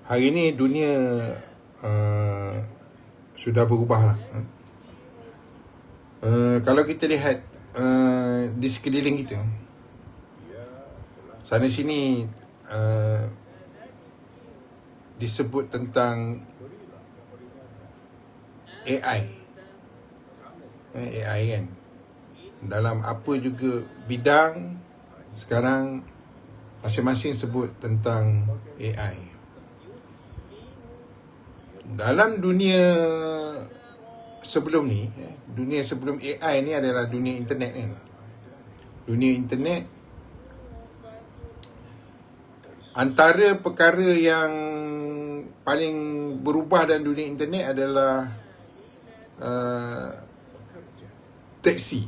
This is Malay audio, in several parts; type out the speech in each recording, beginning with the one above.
Hari ni dunia sudah berubah lah. Kalau kita lihat di sekeliling kita, sana sini disebut tentang AI. AI kan, dalam apa juga bidang sekarang masing-masing sebut tentang AI. Dalam dunia sebelum ni, dunia sebelum AI ni adalah dunia internet kan. Dunia internet, antara perkara yang paling berubah dalam dunia internet adalah taksi.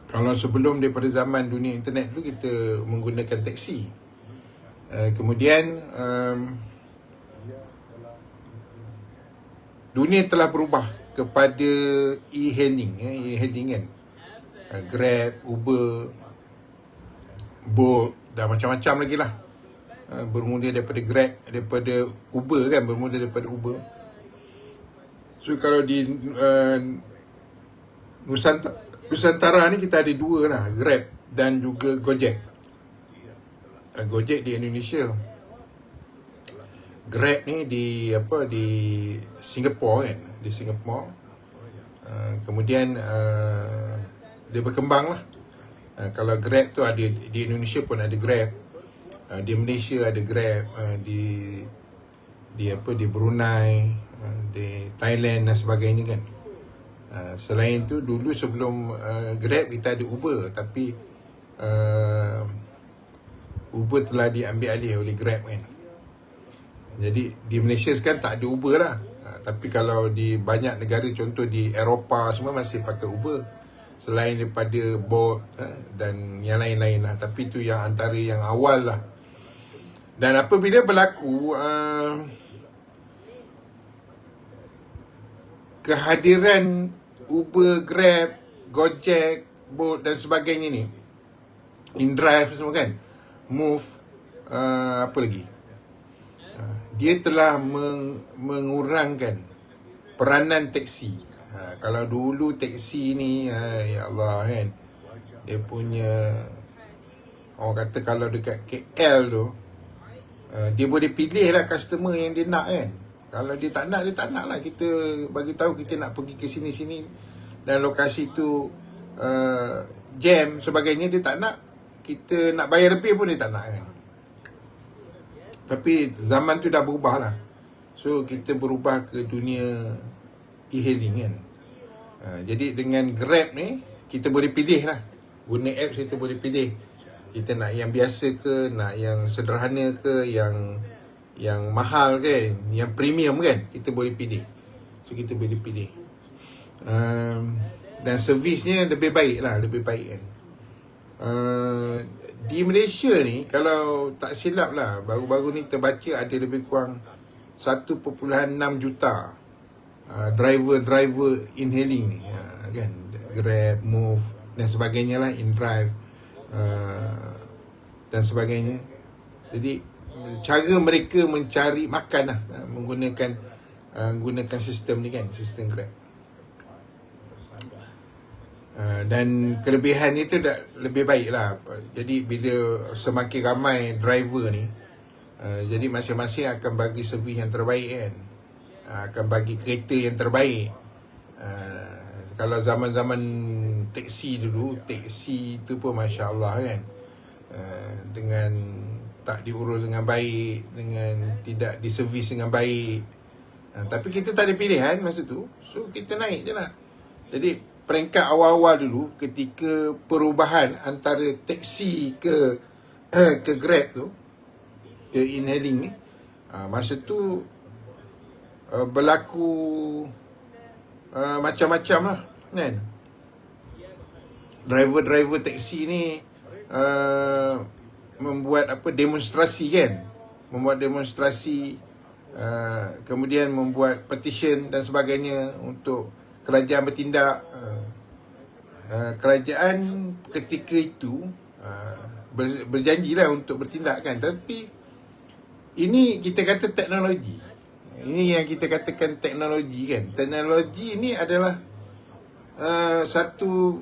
Kalau sebelum daripada zaman dunia internet dulu kita menggunakan taksi. Kemudian dunia telah berubah kepada e-hailing, e-hailing kan. Grab, Uber, Bolt dan macam-macam lagi lah. Bermula daripada Grab, daripada Uber kan, bermula daripada Uber. So kalau di Nusantara ni kita ada dua lah, Grab dan juga Gojek. Gojek di Indonesia, Grab ni di Singapura kan, di Singapura. Kemudian dia berkembang lah. Kalau Grab tu ada di Indonesia pun ada Grab, di Malaysia ada Grab, di Brunei, di Thailand dan sebagainya kan. Selain tu dulu sebelum Grab kita ada Uber, tapi Uber telah diambil alih oleh Grab kan. Jadi di Malaysia sekarang tak ada Uber lah. Tapi kalau di banyak negara, contoh di Eropah semua masih pakai Uber, selain daripada Bolt dan yang lain-lain lah. Tapi tu yang antara yang awal lah. Dan apabila berlaku kehadiran Uber, Grab, Gojek, Bolt dan sebagainya ni, InDrive semua kan, Move, apa lagi, dia telah mengurangkan peranan taksi. Kalau dulu taksi ni, ya Allah kan, dia punya, orang kata kalau dekat KL tu, dia boleh pilih lah customer yang dia nak kan. Kalau dia tak nak, dia tak nak lah. Kita bagi tahu kita nak pergi ke sini-sini dan lokasi tu jam sebagainya, dia tak nak. Kita nak bayar lebih pun dia tak nak kan. Tapi zaman tu dah berubah lah. So kita berubah ke dunia e-hailing kan. Jadi dengan Grab ni kita boleh pilih lah. Guna apps kita boleh pilih, kita nak yang biasa ke, nak yang sederhana ke, yang mahal ke, yang premium kan, kita boleh pilih. So kita boleh pilih. Dan servisnya lebih baik lah, lebih baik kan. Di Malaysia ni, kalau tak silap lah, baru-baru ni terbaca ada lebih kurang 1.6 juta driver in-hailing ni kan. Grab, Move dan sebagainya lah, InDrive dan sebagainya. Jadi cara mereka mencari makan lah, menggunakan sistem ni kan, sistem Grab. Dan kelebihan itu dah lebih baik lah. Jadi bila semakin ramai driver ni, jadi masing-masing akan bagi servis yang terbaik kan, akan bagi kereta yang terbaik. Kalau zaman-zaman taksi dulu, taksi tu pun Masya Allah kan, dengan tak diurus dengan baik, dengan tidak diservis dengan baik. Tapi kita tak ada pilihan masa tu, so kita naik je lah. Jadi peringkat awal-awal dulu ketika perubahan antara taksi ke Grab tu, ke in-hailing ni, masa tu berlaku macam-macam lah kan. Driver-driver taksi ni membuat demonstrasi kan, kemudian membuat petition dan sebagainya untuk kerajaan bertindak. Kerajaan ketika itu berjanjilah untuk bertindak kan, tapi Ini kita kata teknologi. Ini yang kita katakan teknologi kan. Teknologi ini adalah satu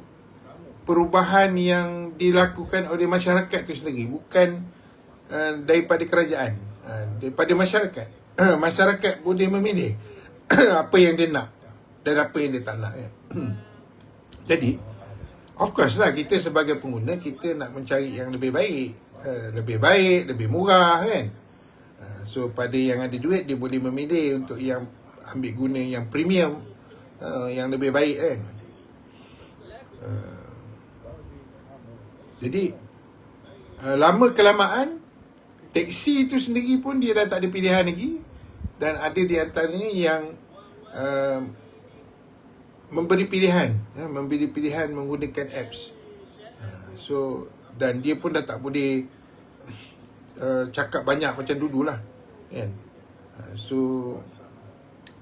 perubahan yang dilakukan oleh masyarakat itu sendiri, bukan daripada kerajaan, daripada masyarakat. Masyarakat boleh memilih apa yang dia nak dan apa yang dia tak nak kan. Jadi of course lah, kita sebagai pengguna, kita nak mencari yang lebih baik, lebih murah kan. So pada yang ada duit, dia boleh memilih untuk yang ambil guna yang premium, yang lebih baik kan. Jadi lama kelamaan, teksi itu sendiri pun dia dah tak ada pilihan lagi. Dan ada di antaranya yang memberi pilihan menggunakan apps. So dan dia pun dah tak boleh cakap banyak macam dulu lah kan. So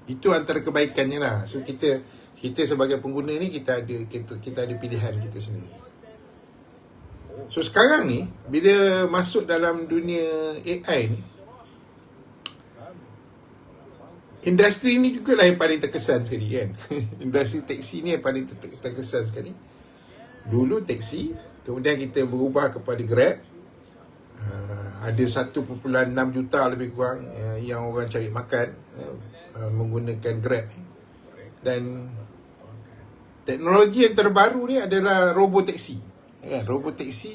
itu antara kebaikannya lah. So kita sebagai pengguna ni, kita ada pilihan kita sendiri. So sekarang ni, bila masuk dalam dunia AI ni, industri ni juga lah yang paling terkesan sekali kan. Industri teksi ni yang paling terkesan sekali. Dulu teksi, kemudian kita berubah kepada Grab. Ada 1.6 juta lebih kurang yang orang cari makan menggunakan Grab. Dan teknologi yang terbaru ni adalah robotaksi. Robotaksi,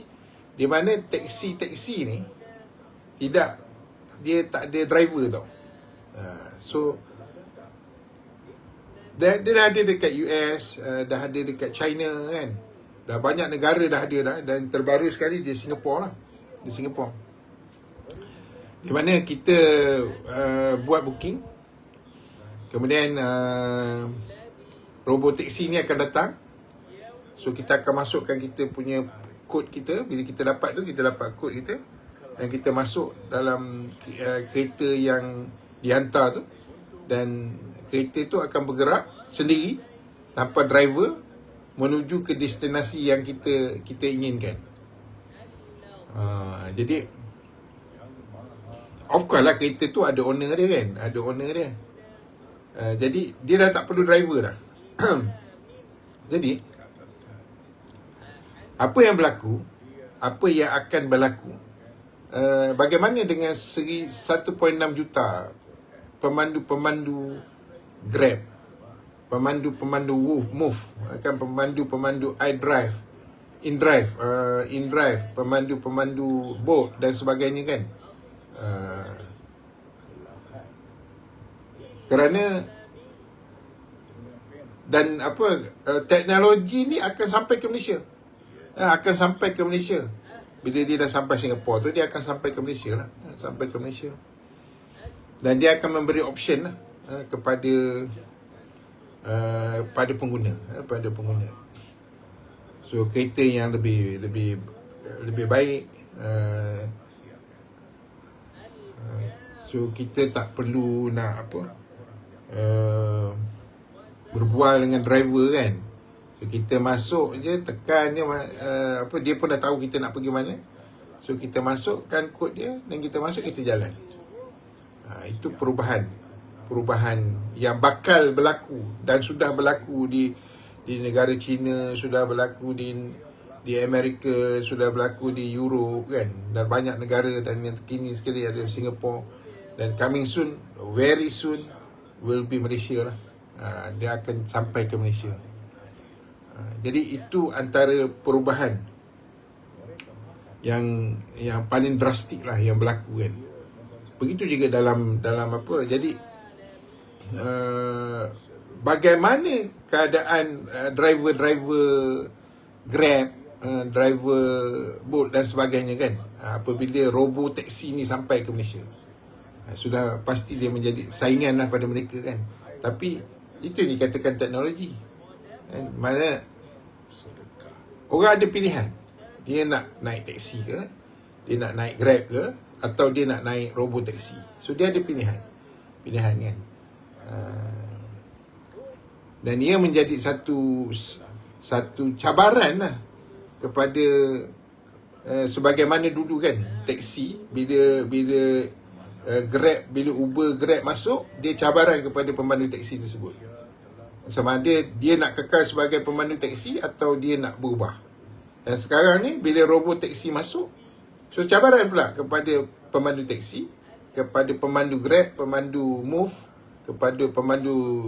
di mana teksi ni dia tak ada driver tau. So dah ada dekat US, dah ada dekat China kan. Dah banyak negara dah ada dah. Dan terbaru sekali di Singapura lah. Di Singapura, di mana kita buat booking, kemudian robotaksi ni akan datang. So kita akan masukkan kita punya kod kita. Bila kita dapat tu, kita dapat kod kita, dan kita masuk dalam kereta yang dihantar tu. Dan kereta tu akan bergerak sendiri tanpa driver menuju ke destinasi yang kita inginkan. Jadi of course lah, kereta tu ada owner dia kan. Ada owner dia. Jadi dia dah tak perlu driver dah. Jadi apa yang berlaku, apa yang akan berlaku, bagaimana dengan 1.6 juta pemandu Grab, pemandu Move, kan, pemandu iDrive, InDrive, pemandu Bolt dan sebagainya kan. Kerana dan teknologi ni akan sampai ke Malaysia. Bila dia dah sampai Singapura tu, dia akan sampai ke Malaysia lah. Dan dia akan memberi option lah kepada pengguna. So kereta yang lebih baik. So kita tak perlu nak berbual dengan driver kan. So kita masuk je, tekan dia, dia pun dah tahu kita nak pergi mana. So kita masukkan kod dia, dan kita masuk, kita jalan. Itu perubahan yang bakal berlaku dan sudah berlaku di negara China, sudah berlaku di Amerika, sudah berlaku di Europe kan, dan banyak negara. Dan yang terkini sekali ada Singapura, dan coming soon, very soon will be Malaysia lah. Dia akan sampai ke Malaysia. Jadi itu antara perubahan yang paling drastik lah yang berlaku kan. Begitu juga dalam jadi bagaimana keadaan driver Grab, driver Bolt dan sebagainya kan, apabila robotaksi ni sampai ke Malaysia. Sudah pasti dia menjadi saingan lah pada mereka kan. Tapi itu dikatakan teknologi kan? Mana orang ada pilihan. Dia nak naik taksi ke, dia nak naik Grab ke, atau dia nak naik robotaksi. So dia ada pilihan kan. Dan ia menjadi satu cabaran lah kepada sebagaimana dulu kan, teksi bila Grab, bila Uber, Grab masuk, dia cabaran kepada pemandu teksi tersebut. Sama ada dia nak kekal sebagai pemandu teksi atau dia nak berubah. Dan sekarang ni bila robot teksi masuk, so cabaran pula kepada pemandu teksi, kepada pemandu Grab, pemandu Move, kepada pemandu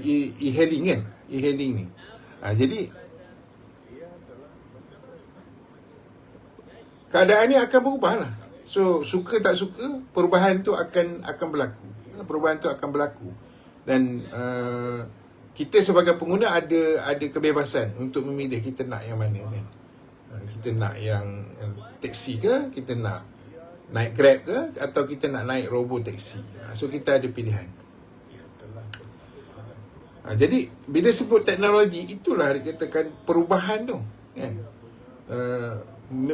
e-hailing kan, e-hailing ni. Jadi keadaan ni akan berubah lah. So suka tak suka, perubahan tu akan berlaku. Perubahan tu akan berlaku. Dan kita sebagai pengguna ada kebebasan untuk memilih kita nak yang mana kan. Kita nak yang teksi ke, kita nak naik Grab ke, atau kita nak naik robot teksi. So kita ada pilihan. Jadi bila sebut teknologi, itulah dikatakan perubahan tu kan.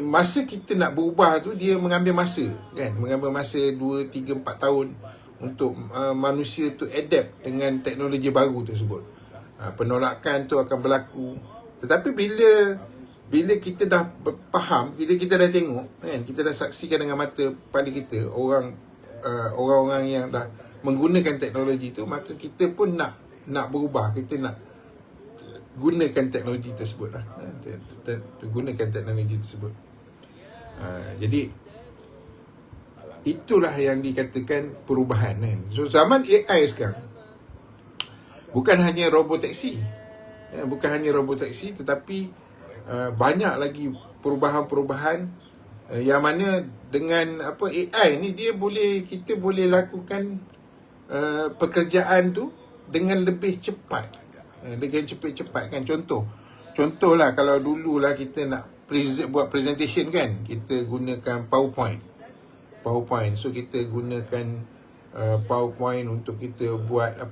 Masa kita nak berubah tu, dia mengambil masa kan, mengambil masa 2, 3, 4 tahun untuk manusia tu adapt dengan teknologi baru tersebut. Penolakan tu akan berlaku. Tetapi bila kita dah faham, bila kita dah tengok kan, kita dah saksikan dengan mata pada kita orang-orang yang dah menggunakan teknologi tu, maka kita pun nak berubah, kita nak gunakan teknologi tersebut lah. Gunakan teknologi tersebut. Jadi itulah yang dikatakan perubahan kan. So zaman AI sekarang bukan hanya robot taksi, tetapi banyak lagi perubahan-perubahan yang mana dengan AI ni kita boleh lakukan pekerjaan tu dengan lebih cepat. Dengan cepat kan. Contohlah kalau dululah kita nak buat presentation kan, kita gunakan PowerPoint. So kita gunakan PowerPoint untuk kita buat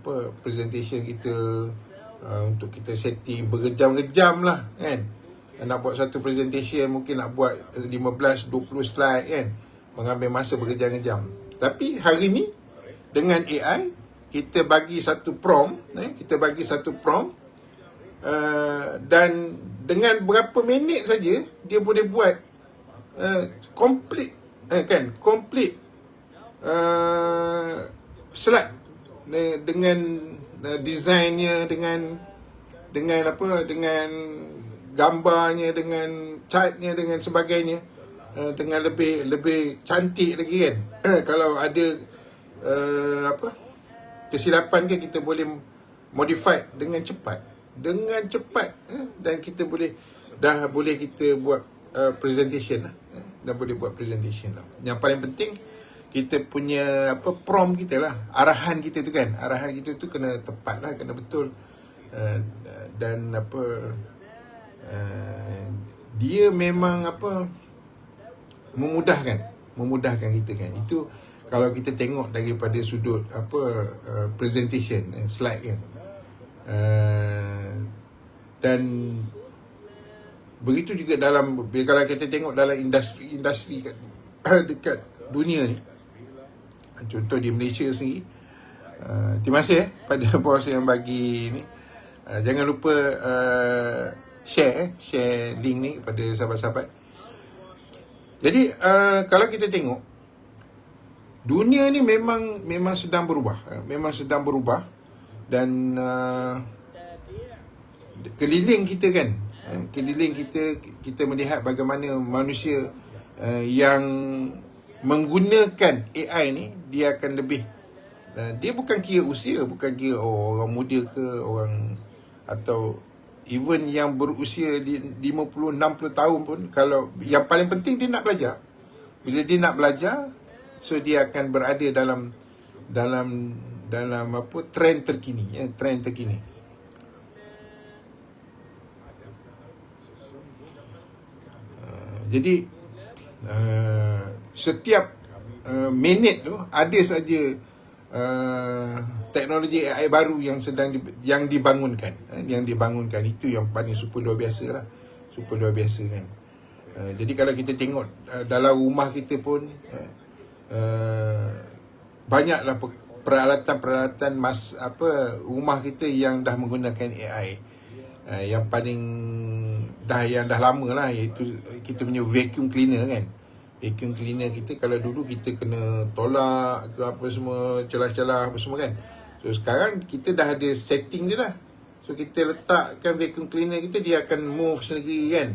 presentation kita, untuk kita setting berjam-jam lah kan. Nak buat satu presentation mungkin nak buat 15-20 slide kan, mengambil masa berjam-jam. Tapi hari ni dengan AI, kita bagi satu prompt, dan dengan berapa minit saja dia boleh buat complete slide dengan desainnya, dengan gambarnya, dengan chartnya, dengan sebagainya, dengan lebih cantik lagi kan. Kalau ada kesilapan ke, kita boleh modify dengan cepat, dan kita boleh kita buat presentation lah. Yang paling penting kita punya prompt kita lah, arahan kita tu kena tepat lah, kena betul. Dan dia memang memudahkan kita kan. Itu kalau kita tengok daripada sudut presentation, slide kan. Dan begitu juga kalau kita tengok dalam industri dekat dunia ni. Contoh di Malaysia sendiri. Terima kasih pada bos yang bagi ni. Jangan lupa share link ni kepada sahabat-sahabat. Jadi kalau kita tengok, dunia ni memang sedang berubah, dan keliling kita kan, kita melihat bagaimana manusia yang menggunakan AI ni, dia akan lebih, dia bukan kira usia, bukan kira orang muda ke, orang atau even yang berusia 50-60 tahun pun, kalau yang paling penting dia nak belajar. Bila dia nak belajar, so dia akan berada dalam trend terkini, jadi setiap minit tu ada saja teknologi AI baru yang sedang dibangunkan. Itu yang paling super luar biasa kan. Jadi kalau kita tengok dalam rumah kita pun banyaklah peralatan rumah kita yang dah menggunakan AI. Yang dah lama lah, iaitu kita punya vacuum cleaner kan. vacuum cleaner kita. Kalau dulu kita kena tolak ke apa semua, celah-celah apa semua kan. So sekarang kita dah ada setting dia dah. So kita letakkan vacuum cleaner kita, dia akan move sendiri kan.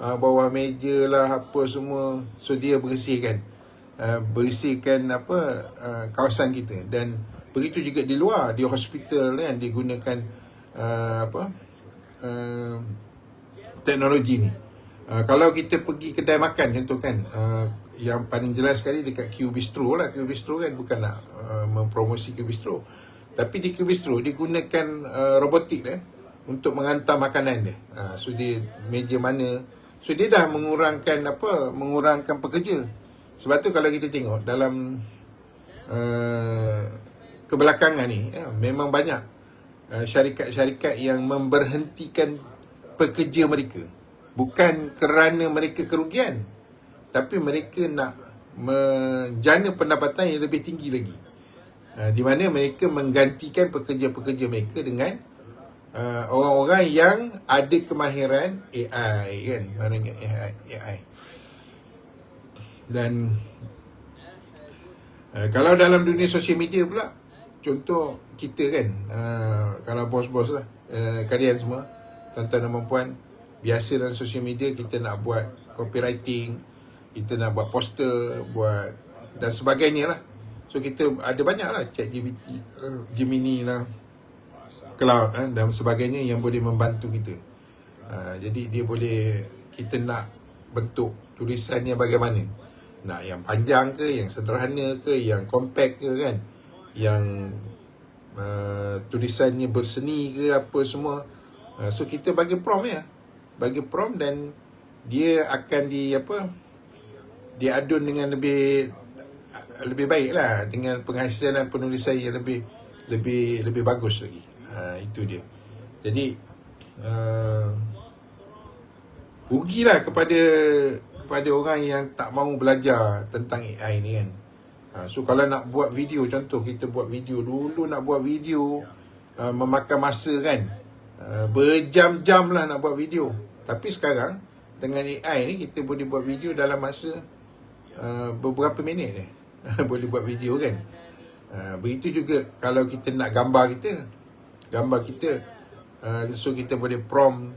Bawah meja lah apa semua. So dia bersihkan kawasan kita. Dan begitu juga di luar, di hospital kan, dia gunakan teknologi ni. Kalau kita pergi kedai makan contoh kan, yang paling jelas sekali dekat Q Bistro lah. Q Bistro kan bukan nak mempromosi Q Bistro, tapi di Q Bistro dia gunakan robotik untuk menghantar makanan dia. So dia meja mana, so dia dah mengurangkan pekerja. Sebab tu kalau kita tengok dalam kebelakangan ni, memang banyak syarikat-syarikat yang memberhentikan pekerja mereka. Bukan kerana mereka kerugian, tapi mereka nak menjana pendapatan yang lebih tinggi lagi. Di mana mereka menggantikan pekerja-pekerja mereka dengan orang-orang yang ada kemahiran AI kan. Maknanya AI. Dan kalau dalam dunia sosial media pula, contoh kita kan, kalau bos-bos lah, kalian semua, tuan-tuan dan puan, biasa dalam sosial media kita nak buat copywriting, kita nak buat poster, buat dan sebagainya lah. So kita ada banyak lah, ChatGPT, Gemini lah, Cloud dan sebagainya yang boleh membantu kita. Jadi dia boleh, kita nak bentuk tulisannya bagaimana, nak yang panjang ke, yang sederhana ke, yang compact ke kan, yang tulisannya berseni ke apa semua. So kita bagi prompt dan dia akan diadun dengan lebih baik lah, dengan penghasilan penulisan yang lebih bagus lagi. Itu dia. Jadi rugilah kepada orang yang tak mahu belajar tentang AI ni kan. So kalau nak buat video, contoh kita buat video, dulu nak buat video memakan masa kan, berjam-jam lah nak buat video. Tapi sekarang dengan AI ni kita boleh buat video dalam masa beberapa minit ni. Boleh buat video kan. Begitu juga kalau kita nak gambar kita, so kita boleh prompt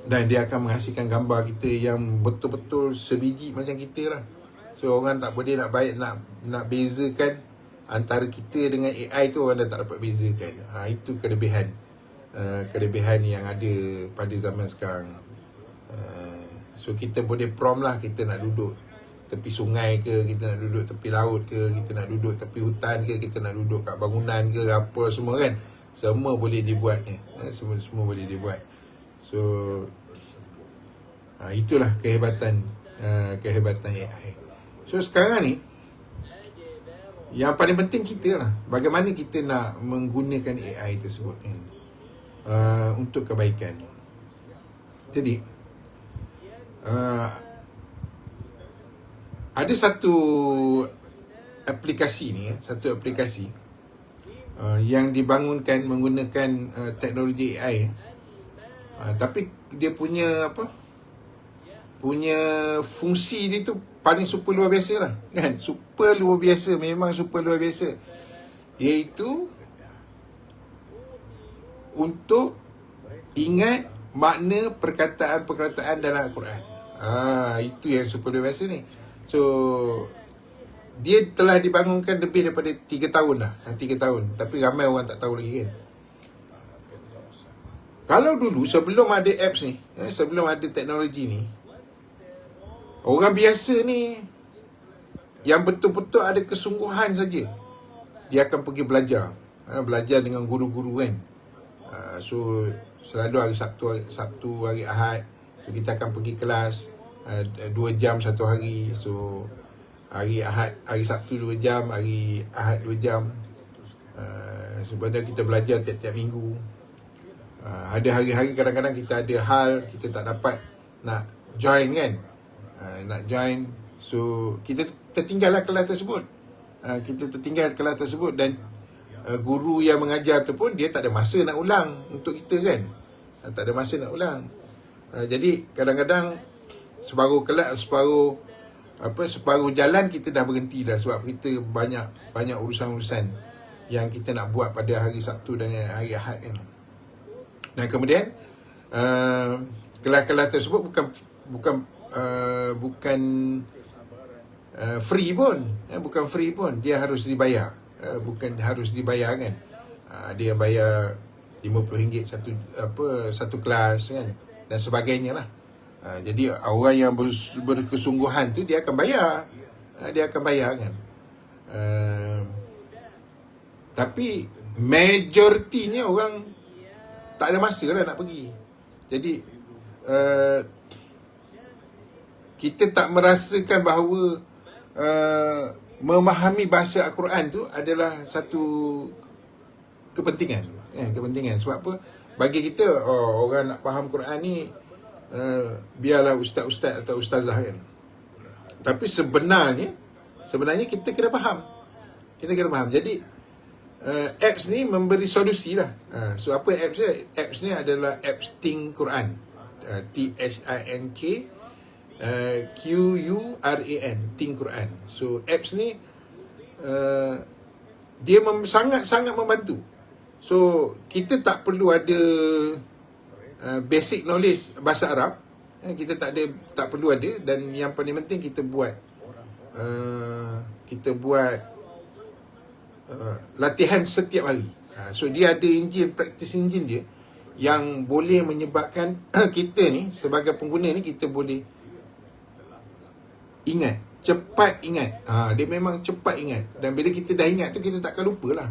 dan dia akan menghasilkan gambar kita yang betul-betul sebiji macam kita lah. So orang tak boleh nak bezakan antara kita dengan AI tu, orang dah tak dapat bezakan. Itu kelebihan yang ada pada zaman sekarang. So kita boleh prompt lah, kita nak duduk tepi sungai ke, kita nak duduk tepi laut ke, kita nak duduk tepi hutan ke, kita nak duduk kat bangunan ke, apa semua kan. Semua boleh dibuat ni. Semua boleh dibuat. So itulah kehebatan AI. So sekarang ni yang paling penting kita lah, bagaimana kita nak menggunakan AI tersebut kan, untuk kebaikan. Jadi ada satu aplikasi yang dibangunkan menggunakan teknologi AI, tapi dia punya fungsi dia tu paling super luar biasa lah kan. Super luar biasa, memang super luar biasa, iaitu untuk ingat makna perkataan-perkataan dalam Al-Quran. Itu yang super luar biasa ni. So dia telah dibangunkan lebih daripada 3 tahun dah. 3 tahun. Tapi ramai orang tak tahu lagi kan. Kalau dulu sebelum ada apps ni, sebelum ada teknologi ni, orang biasa ni yang betul-betul ada kesungguhan saja, dia akan pergi belajar. Belajar dengan guru-guru kan. So selalu hari Sabtu, hari Ahad, so kita akan pergi kelas 2 jam satu hari. So hari Ahad, hari Sabtu 2 jam, hari Ahad 2 jam. Sebenarnya kita belajar tiap-tiap minggu. Ada hari-hari kadang-kadang kita ada hal, kita tak dapat nak join kan. Nak join, so kita tertinggallah kelas tersebut. Kita tertinggal kelas tersebut dan guru yang mengajar tu pun dia tak ada masa nak ulang untuk kita kan. Tak ada masa nak ulang. Jadi kadang-kadang separuh kelas, separuh separuh jalan kita dah berhenti dah, sebab kita banyak urusan-urusan yang kita nak buat pada hari Sabtu dan hari Ahad kan. Dan kemudian kelas-kelas tersebut bukan free pun, bukan free pun, dia harus dibayar. Bukan harus dibayar kan. Dia bayar RM50 satu kelas kan, dan sebagainya lah. Jadi orang yang berkesungguhan tu dia akan bayar. Dia akan bayar kan. Tapi majoritinya orang tak ada masa lah nak pergi. Jadi kita tak merasakan bahawa memahami bahasa Al-Quran tu adalah satu kepentingan. Kepentingan. Sebab apa? Bagi kita, orang nak faham Quran ni, biarlah ustaz-ustaz atau ustazah kan. Tapi sebenarnya kita kena faham. Jadi apps ni memberi solusi lah. So apa apps ni? Apps ni adalah apps Think Quran. Think Quran, Think Quran. So apps ni dia sangat-sangat membantu. So kita tak perlu ada basic knowledge bahasa Arab. Kita tak perlu ada. Dan yang paling penting kita buat latihan setiap hari. So dia ada practice engine dia yang boleh menyebabkan kita ni sebagai pengguna ni, kita boleh ingat, cepat ingat. Dia memang cepat ingat. Dan bila kita dah ingat tu, kita takkan lupa lah.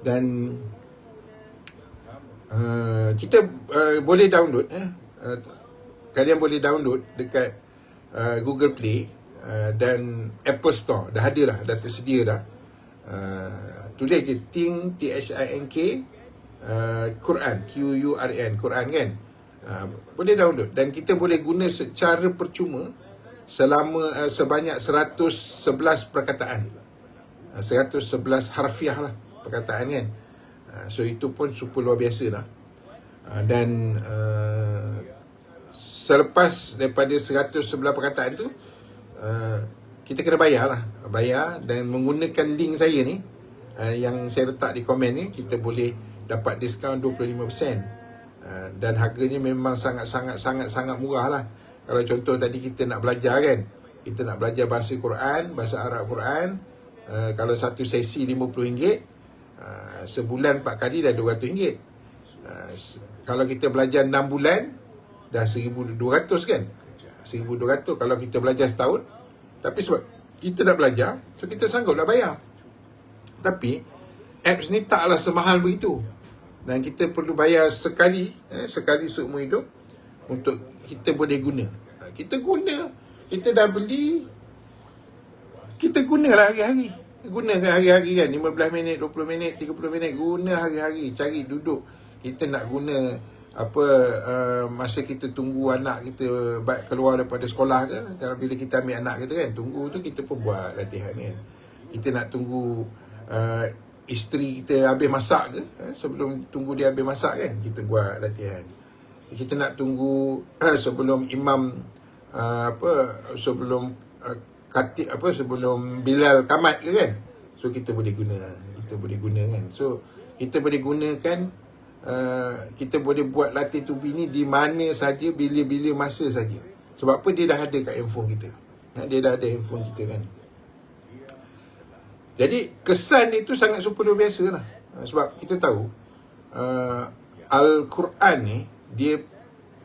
Dan kita boleh download. Kalian boleh download dekat Google Play dan Apple Store. Dah ada dah, dah tersedia dah. Tulis je Think, Think Quran, Quran, Quran kan. Boleh download. Dan kita boleh guna secara percuma selama sebanyak 111 perkataan. 111 harfiah lah perkataan kan. So itu pun super luar biasa lah. Dan selepas daripada 111 perkataan tu, kita kena bayar lah. Bayar dan menggunakan link saya ni, yang saya letak di komen ni, kita boleh dapat diskaun 25%. Dan harganya memang sangat murah lah. Kalau contoh tadi kita nak belajar kan, kita nak belajar bahasa Quran, bahasa Arab Quran, kalau satu sesi RM50, sebulan 4 kali dah RM200. Kalau kita belajar 6 bulan, dah RM1,200 kan. RM1,200 kalau kita belajar setahun. Tapi sebab kita nak belajar, so kita sanggup nak bayar. Tapi apps ni taklah semahal begitu. Dan kita perlu bayar sekali seumur hidup untuk kita boleh guna. Kita dah beli, kita gunalah hari-hari. Gunakan hari-hari kan, 15 minit, 20 minit, 30 minit, guna hari-hari. Cari duduk. Kita nak guna masa kita tunggu anak kita keluar daripada sekolah ke. Kalau bila kita ambil anak kita kan, tunggu tu kita pun buat latihan kan. Kita nak tunggu isteri kita habis masak ke, sebelum tunggu dia habis masak kan, kita buat latihan. Kita nak tunggu sebelum imam sebelum Bilal kamat ke kan. So kita boleh guna kan. So kita boleh gunakan, kita boleh buat latih tubuh ni di mana saja, bila-bila masa saja. Sebab apa? Dia dah ada kat handphone kita. Dia dah ada handphone kita kan. Jadi kesan itu sangat super luar biasa lah. Sebab kita tahu Al-Quran ni dia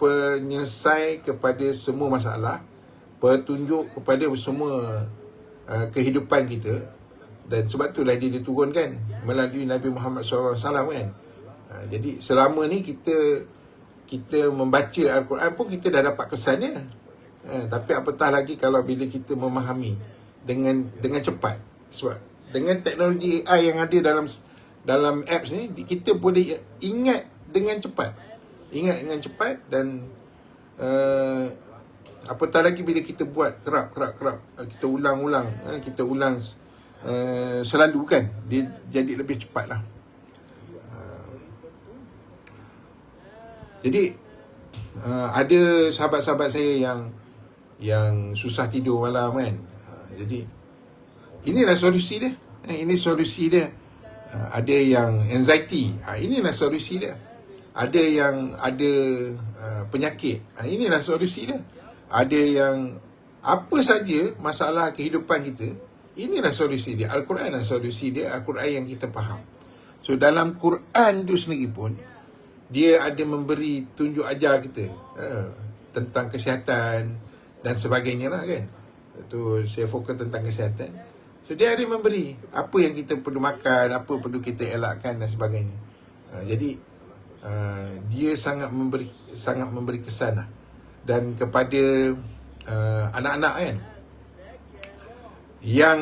penyelesai kepada semua masalah, petunjuk kepada semua kehidupan kita. Dan sebab itulah dia diturunkan melalui Nabi Muhammad SAW kan. Jadi selama ni kita membaca Al-Quran pun kita dah dapat kesannya. Tapi apatah lagi kalau bila kita memahami dengan cepat. Sebab dengan teknologi AI yang ada dalam apps ni, kita boleh ingat dengan cepat. Dan apatah lagi bila kita buat kerap, kita ulang selalu kan, dia jadi lebih cepat lah. Jadi ada sahabat-sahabat saya yang susah tidur malam kan. Jadi inilah solusi dia. Ini solusi dia. Ada yang anxiety, inilah solusi dia. Ada yang ada penyakit, inilah solusi dia. Ada yang apa saja masalah kehidupan kita, inilah solusi dia. Al-Quran adalah solusi dia. Al-Quran yang kita faham. So dalam Quran tu sendiri pun dia ada memberi tunjuk ajar kita tentang kesihatan dan sebagainya lah kan. Tu saya fokus tentang kesihatan. So dia ada memberi apa yang kita perlu makan, apa perlu kita elakkan dan sebagainya. Jadi dia sangat memberi kesan lah. Dan kepada anak-anak kan yang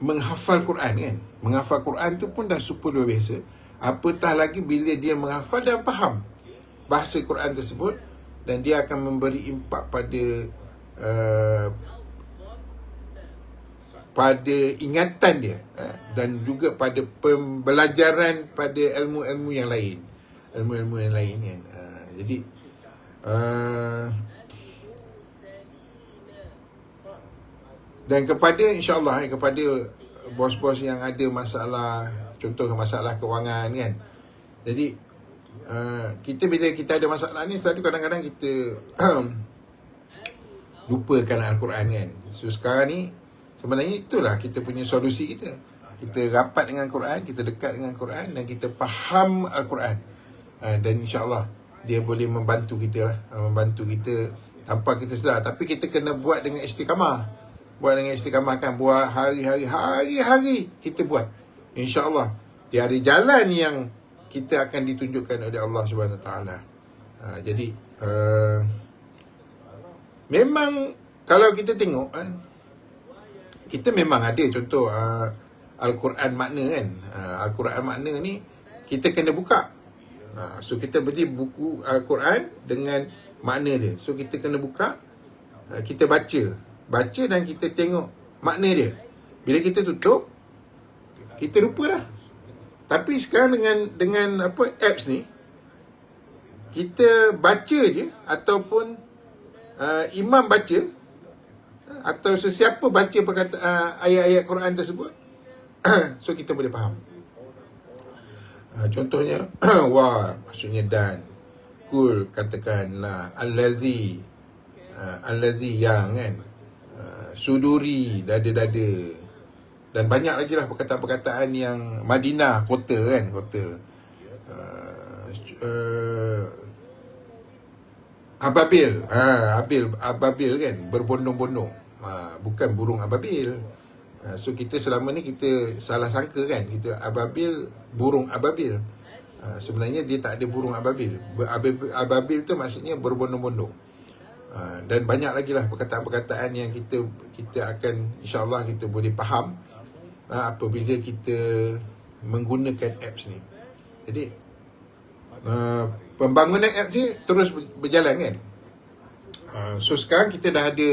menghafal Quran kan, menghafal Quran tu pun dah super luar biasa. Apatah lagi bila dia menghafal dan faham bahasa Quran tersebut, dan dia akan memberi impak pada ingatan dia, dan juga pada pembelajaran pada ilmu-ilmu yang lain, kan. Jadi dan kepada insya-Allah kepada bos-bos yang ada masalah, contoh masalah kewangan kan. Jadi kita bila kita ada masalah ni, selalu kadang-kadang kita lupakan Al-Quran kan. So sekarang ni sebenarnya itulah kita punya solusi kita. Kita rapat dengan Quran, kita dekat dengan Quran, dan kita faham Al-Quran. Dan insya-Allah dia boleh membantu kita lah, membantu kita tanpa kita sedar. Tapi kita kena buat dengan istiqamah. Buat dengan istiqamah kan, buat hari-hari kita buat. InsyaAllah dia ada jalan yang kita akan ditunjukkan oleh Allah Subhanahu Wa Taala. Jadi memang kalau kita tengok kita memang ada contoh Al-Quran makna kan. Al-Quran makna ni kita kena buka. So kita beli buku Al-Quran dengan makna dia. So kita kena buka, kita baca dan kita tengok makna dia. Bila kita tutup, kita lupa dah. Tapi sekarang dengan apps ni, kita baca je, ataupun imam baca, atau sesiapa baca ayat-ayat Quran tersebut, so kita boleh faham. Contohnya wah maksudnya dan, kul katakanlah, allazi yang kan, suduri dada-dada, dan banyak lagi lah perkataan-perkataan yang Madinah, kota kan, kota ababil, ababil kan, berbondong-bondong, bukan burung ababil. So kita selama ni kita salah sangka kan, kita ababil, burung ababil. Sebenarnya dia tak ada burung ababil. Ababil tu maksudnya berbondong-bondong. Dan banyak lagi lah perkataan-perkataan yang kita akan insya-Allah kita boleh faham apabila kita menggunakan apps ni. Jadi pembangunan apps ni terus berjalan kan. So sekarang kita dah ada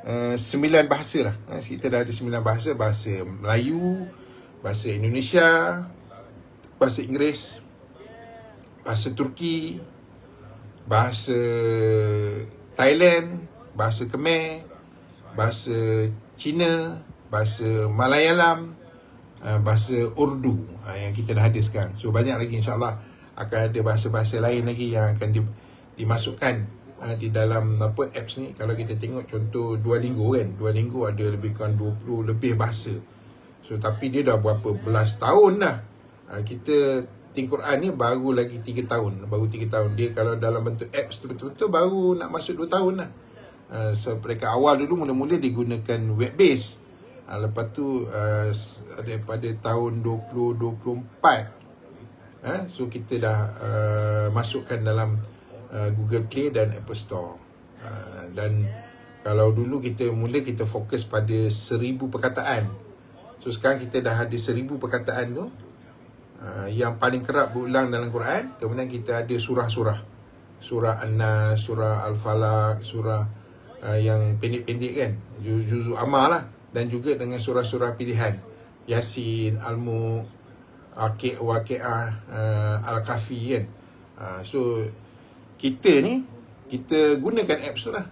9 bahasa lah. Kita dah ada 9 bahasa. Bahasa Melayu, bahasa Indonesia, bahasa Inggeris, bahasa Turki, bahasa Thailand, bahasa Khmer, bahasa Cina, bahasa Malayalam, bahasa Urdu, yang kita dah ada sekarang. So banyak lagi, insyaAllah akan ada bahasa-bahasa lain lagi yang akan dimasukkan di dalam apps ni. Kalau kita tengok contoh Duolingo kan, Duolingo ada lebih kurang 20 lebih bahasa. So tapi dia dah berapa belas tahun dah. Kita Quran ni baru lagi 3 tahun. Baru 3 tahun. Dia kalau dalam bentuk apps tu betul-betul baru nak masuk 2 tahun lah. So mereka awal dulu mula-mula digunakan web base. Lepas tu daripada tahun 2024 so kita dah masukkan dalam Google Play dan Apple Store. Dan kalau dulu kita fokus pada 1000 perkataan. So sekarang kita dah ada 1000 perkataan tu. Yang paling kerap berulang dalam Quran. Kemudian kita ada surah-surah, surah An-Nas, surah Al-Falaq, surah yang pendek-pendek kan, juz amal lah, dan juga dengan surah-surah pilihan, Yasin, Al-Mulk, Waqi'ah, Al-Kahfi kan. So kita gunakan apps tu lah.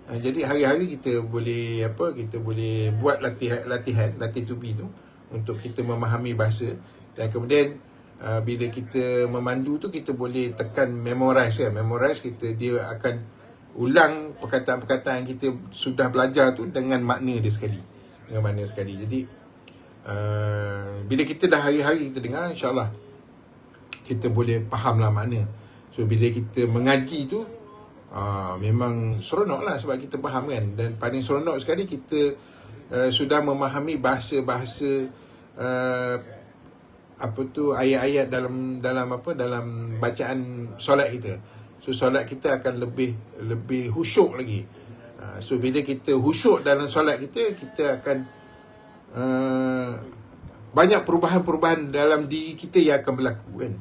Jadi hari-hari kita boleh kita boleh buat latihan tubi tu untuk kita memahami bahasa, dan kemudian bila kita memandu tu kita boleh tekan memorize dia akan ulang perkataan-perkataan yang kita sudah belajar tu dengan makna dia sekali. Jadi bila kita dah hari-hari kita dengar, insya-Allah kita boleh fahamlah makna. So bila kita mengaji tu memang seronok lah sebab kita faham kan. Dan paling seronok sekali kita sudah memahami bahasa-bahasa ayat-ayat dalam bacaan solat kita. So solat kita akan lebih khusyuk lagi. So bila kita khusyuk dalam solat kita akan banyak perubahan-perubahan dalam diri kita yang akan berlaku kan.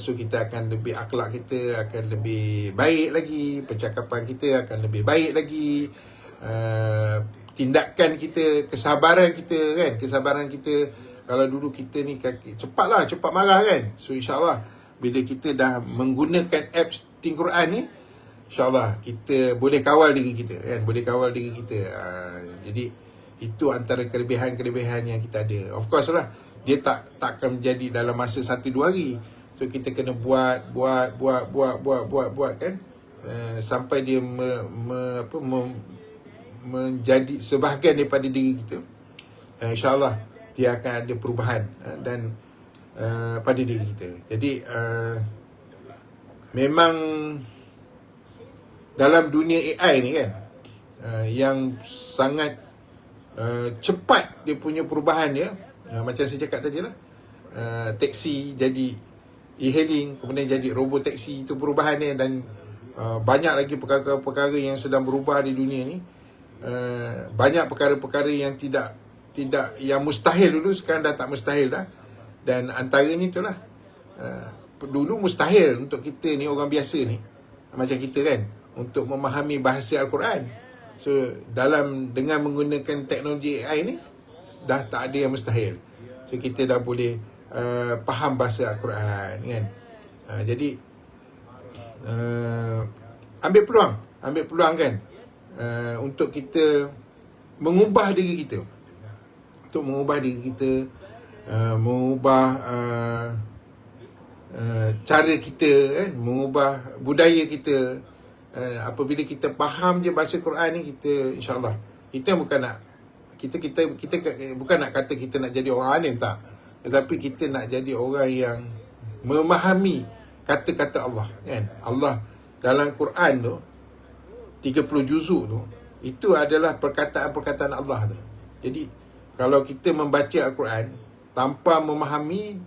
So kita akan lebih, akhlak kita akan lebih baik lagi, percakapan kita akan lebih baik lagi, tindakan kita, kesabaran kita, kalau dulu kita ni cepat marah kan. So insyaAllah bila kita dah menggunakan apps Think Quran ni, insyaAllah kita boleh kawal diri kita kan, jadi itu antara kelebihan-kelebihan yang kita ada. Of course lah, dia takkan menjadi dalam masa 1-2 hari. So kita kena buat kan, sampai dia menjadi sebahagian daripada diri kita. InsyaAllah dia akan ada perubahan dan pada diri kita. Jadi memang dalam dunia AI ni kan, yang sangat cepat dia punya perubahan dia, macam saya cakap tadi lah, taksi jadi e-hailing, kemudian jadi robot taksi, itu perubahan dia. Dan banyak lagi perkara-perkara yang sedang berubah di dunia ni. Banyak perkara-perkara yang tidak yang mustahil dulu, sekarang dah tak mustahil dah. Dan antaranya itulah, dulu mustahil untuk kita ni, orang biasa ni macam kita kan, untuk memahami bahasa Al-Quran. So dengan menggunakan teknologi AI ni, dah tak ada yang mustahil. So kita dah boleh faham bahasa Al-Quran kan. Jadi ambil peluang kan, untuk kita mengubah diri kita, mengubah cara kita kan, mengubah budaya kita. Apabila kita faham je bahasa Quran ni, kita insya-Allah kita bukan nak bukan nak kata kita nak jadi orang alim, tak. Tetapi kita nak jadi orang yang memahami kata-kata Allah kan. Allah dalam Quran tu 30 juzuk tu, itu adalah perkataan-perkataan Allah tu. Jadi kalau kita membaca Al-Quran tanpa memahami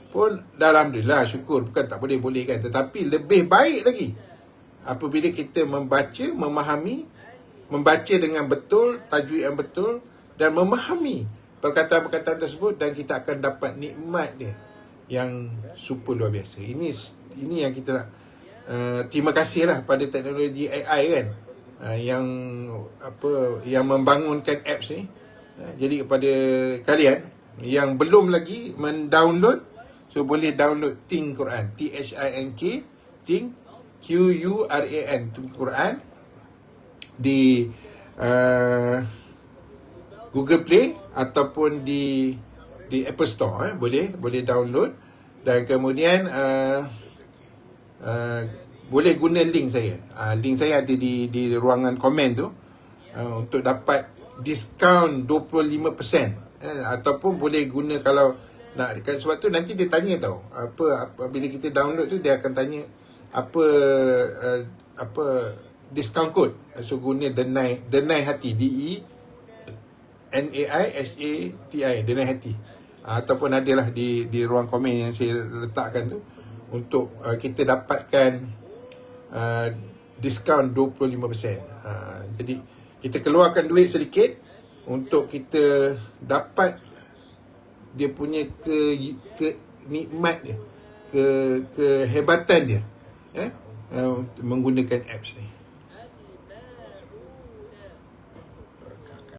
pun, alhamdulillah, syukur, bukan tak boleh kan. Tetapi lebih baik lagi apabila kita membaca dengan betul, tajwid yang betul, dan memahami perkataan-perkataan tersebut, dan kita akan dapat nikmat dia yang super luar biasa. Ini yang kita nak terima kasih lah pada teknologi AI kan, yang membangunkan apps ni. Jadi kepada kalian yang belum lagi mendownload, so boleh download Think Quran, THINK, Think QURAN, Quran, di Google Play ataupun di Apple Store. Boleh download, dan kemudian boleh guna link saya. Link saya ada di ruangan komen tu, untuk dapat diskaun 25%. Ataupun boleh guna kalau nak, sebab tu nanti dia tanya tau, apa bila kita download tu dia akan tanya apa discount code. So guna Denai Hati, DENAISATI, Denai Hati. Ataupun adalah di ruang komen yang saya letakkan tu, untuk kita dapatkan diskaun 25%. Jadi kita keluarkan duit sedikit untuk kita dapat dia punya kenikmat dia, kehebatan dia, menggunakan apps ni.